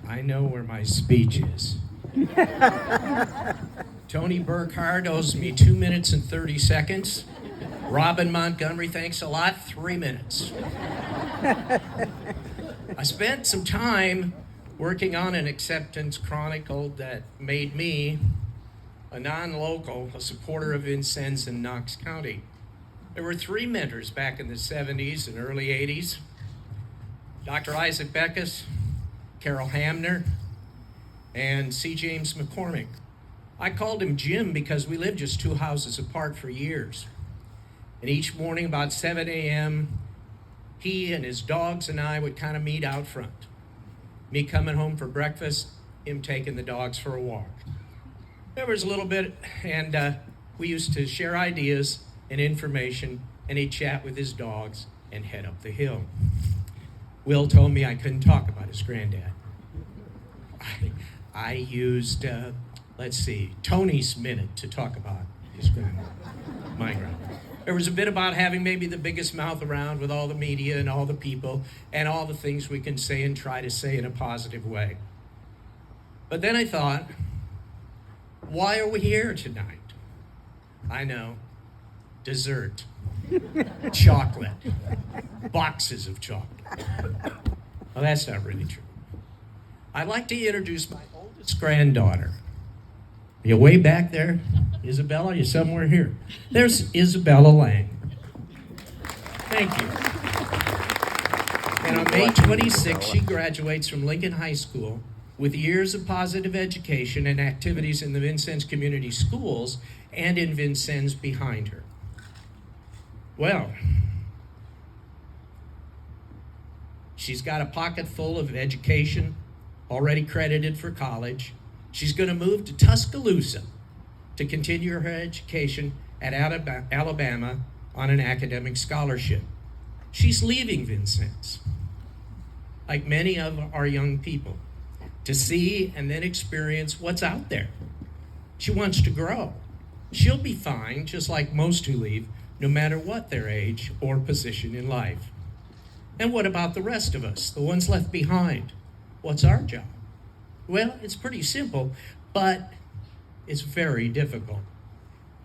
I know where my speech is. Tony Burkhardt owes me 2 minutes and 30 seconds. Robin Montgomery, thanks a lot, 3 minutes. I spent some time working on an acceptance chronicle that made me a non-local, a supporter of Vincennes in Knox County. There were 3 mentors back in the 70s and early 80s. Dr. Isaac Beckus, Carol Hamner, and CJMcCormick. I called him Jim because we lived just 2 houses apart for years. And each morning about 7 a.m., he and his dogs and I would kind of meet out front. Me coming home for breakfast, him taking the dogs for a walk. There was a little bit, and we used to share ideas and information, and he'd chat with his dogs and head up the hill. Will told me I couldn't talk about his granddad. I used, Tony's minute to talk about his granddad, my granddad. There was a bit about having maybe the biggest mouth around with all the media and all the people and all the things we can say and try to say in a positive way. But then I thought, why are we here tonight? I know, dessert, chocolate, boxes of chocolate. Well, that's not really true. I'd like to introduce my oldest granddaughter. Are you way back there? Isabella, you're somewhere here. There's Isabella Lang. Thank you. And on May 26th, she graduates from Lincoln High School with years of positive education and activities in the Vincennes Community Schools and in Vincennes behind her. Well, she's got a pocket full of education, already credited for college. She's going to move to Tuscaloosa to continue her education at Alabama on an academic scholarship. She's leaving Vincennes, like many of our young people, to see and then experience what's out there. She wants to grow. She'll be fine, just like most who leave, no matter what their age or position in life. And what about the rest of us, the ones left behind? What's our job? Well, it's pretty simple, but it's very difficult.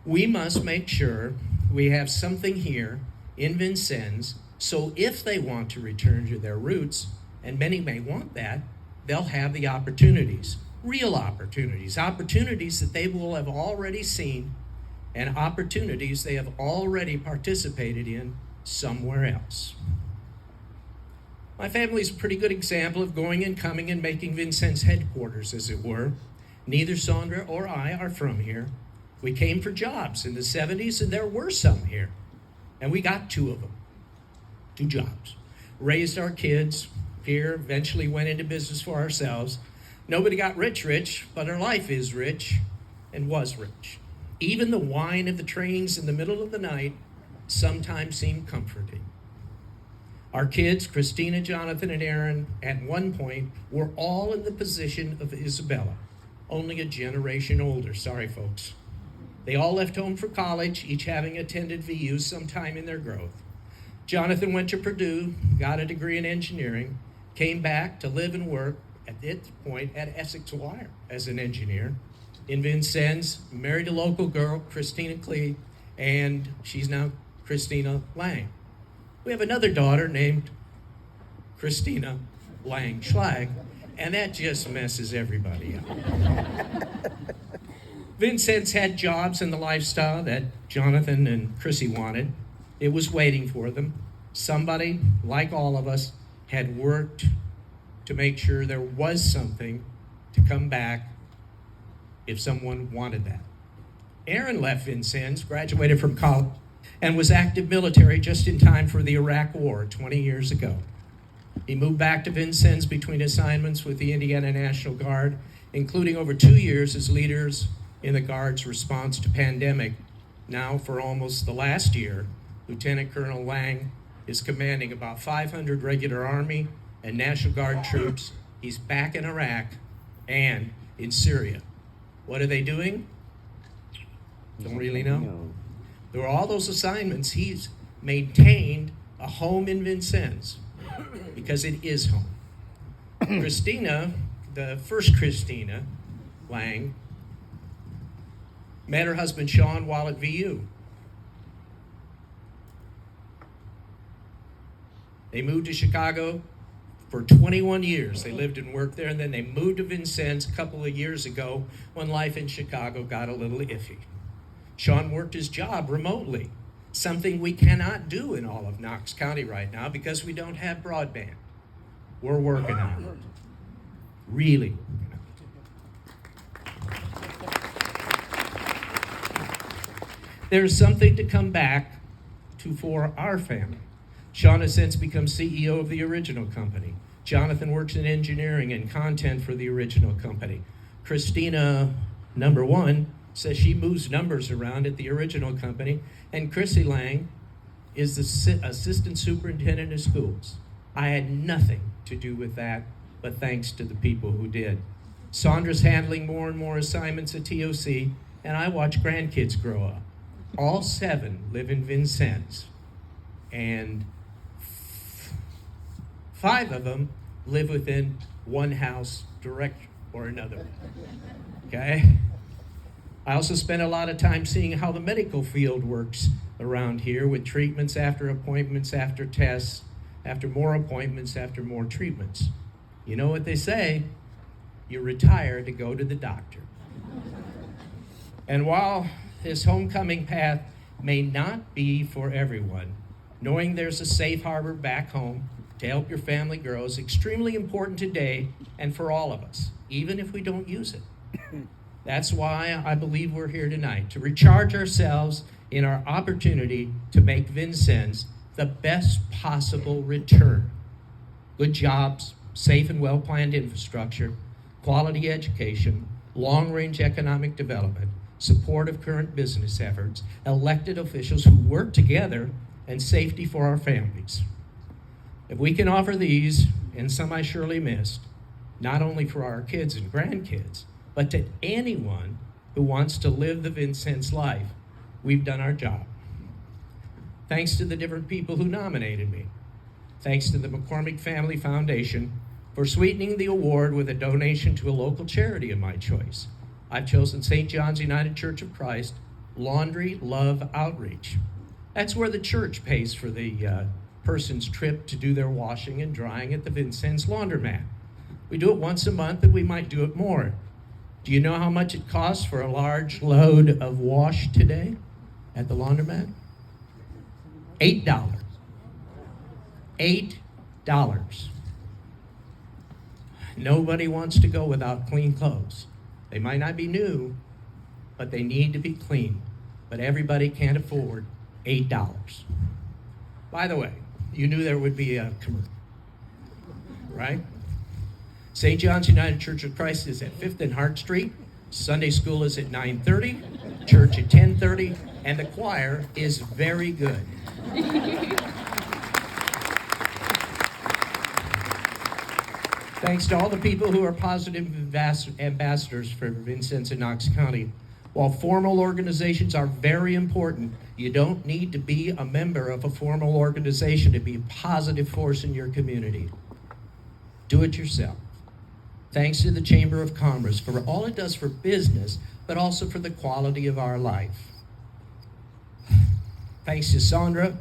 We must make sure we have something here in Vincennes, so if they want to return to their roots, and many may want that, they'll have the opportunities, real opportunities, opportunities that they will have already seen, and opportunities they have already participated in somewhere else. My family's a pretty good example of going and coming and making Vincennes headquarters, as it were. Neither Sandra or I are from here. We came for jobs in the 70s, and there were some here. And we got 2 of them, 2 jobs. Raised our kids here, eventually went into business for ourselves. Nobody got rich, but our life is rich and was rich. Even the whine of the trains in the middle of the night sometimes seemed comforting. Our kids, Christina, Jonathan, and Aaron, at one point, were all in the position of Isabella, only a generation older. Sorry, folks. They all left home for college, each having attended VU sometime in their growth. Jonathan went to Purdue, got a degree in engineering, came back to live and work at this point at Essex Wire as an engineer. In Vincennes, married a local girl, Christina Klee, and she's now Christina Lang. We have another daughter named Christina Lang Schlag, and that just messes everybody up. Vincennes had jobs and the lifestyle that Jonathan and Chrissy wanted. It was waiting for them. Somebody, like all of us, had worked to make sure there was something to come back if someone wanted that. Aaron left Vincennes, graduated from college, and was active military just in time for the Iraq War 20 years ago. He moved back to Vincennes between assignments with the Indiana National Guard, including over 2 years as leaders in the Guard's response to pandemic. Now, for almost the last year, Lieutenant Colonel Lang is commanding about 500 regular Army and National Guard troops. He's back in Iraq and in Syria. What are they doing? Don't really know. Through all those assignments, he's maintained a home in Vincennes because it is home. Christina the first Christina Lang met her husband Sean while at VU. They moved to Chicago for 21 years. They lived and worked there, and then they moved to Vincennes a couple of years ago when life in Chicago got a little iffy. Sean worked his job remotely, something we cannot do in all of Knox County right now because we don't have broadband. We're working on it. Really working on it. There's something to come back to for our family. Sean has since become CEO of the original company. Jonathan works in engineering and content for the original company. Christina, number one, says she moves numbers around at the original company, and Chrissy Lang is the assistant superintendent of schools. I had nothing to do with that, but thanks to the people who did. Sandra's handling more and more assignments at TOC, and I watch grandkids grow up. All 7 live in Vincennes, and 5 of them live within one house direct or another. Okay? I also spend a lot of time seeing how the medical field works around here with treatments after appointments, after tests, after more appointments, after more treatments. You know what they say? You retire to go to the doctor. And while this homecoming path may not be for everyone, knowing there's a safe harbor back home to help your family grow is extremely important today and for all of us, even if we don't use it. That's why I believe we're here tonight, to recharge ourselves in our opportunity to make Vincennes the best possible return. Good jobs, safe and well-planned infrastructure, quality education, long-range economic development, support of current business efforts, elected officials who work together, and safety for our families. If we can offer these, and some I surely missed, not only for our kids and grandkids, but to anyone who wants to live the Vincennes life, we've done our job. Thanks to the different people who nominated me. Thanks to the McCormick Family Foundation for sweetening the award with a donation to a local charity of my choice. I've chosen St. John's United Church of Christ Laundry Love Outreach. That's where the church pays for the person's trip to do their washing and drying at the Vincennes laundromat. We do it once a month, and we might do it more. Do you know how much it costs for a large load of wash today at the laundromat? $8. $8. Nobody wants to go without clean clothes. They might not be new, but they need to be clean. But everybody can't afford $8. By the way, you knew there would be a commercial, right? St. John's United Church of Christ is at 5th and Hart Street. Sunday school is at 9:30, church at 10:30, and the choir is very good. Thanks to all the people who are positive ambassadors for Vincennes and Knox County. While formal organizations are very important, you don't need to be a member of a formal organization to be a positive force in your community. Do it yourself. Thanks to the Chamber of Commerce for all it does for business, but also for the quality of our life. Thanks to Sandra,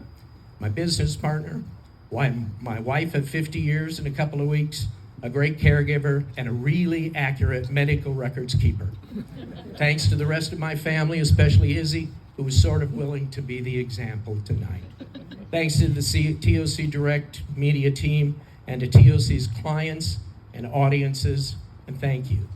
my business partner, my wife of 50 years in a couple of weeks, a great caregiver, and a really accurate medical records keeper. Thanks to the rest of my family, especially Izzy, who was sort of willing to be the example tonight. Thanks to the TOC Direct media team and to TOC's clients and audiences, and thank you.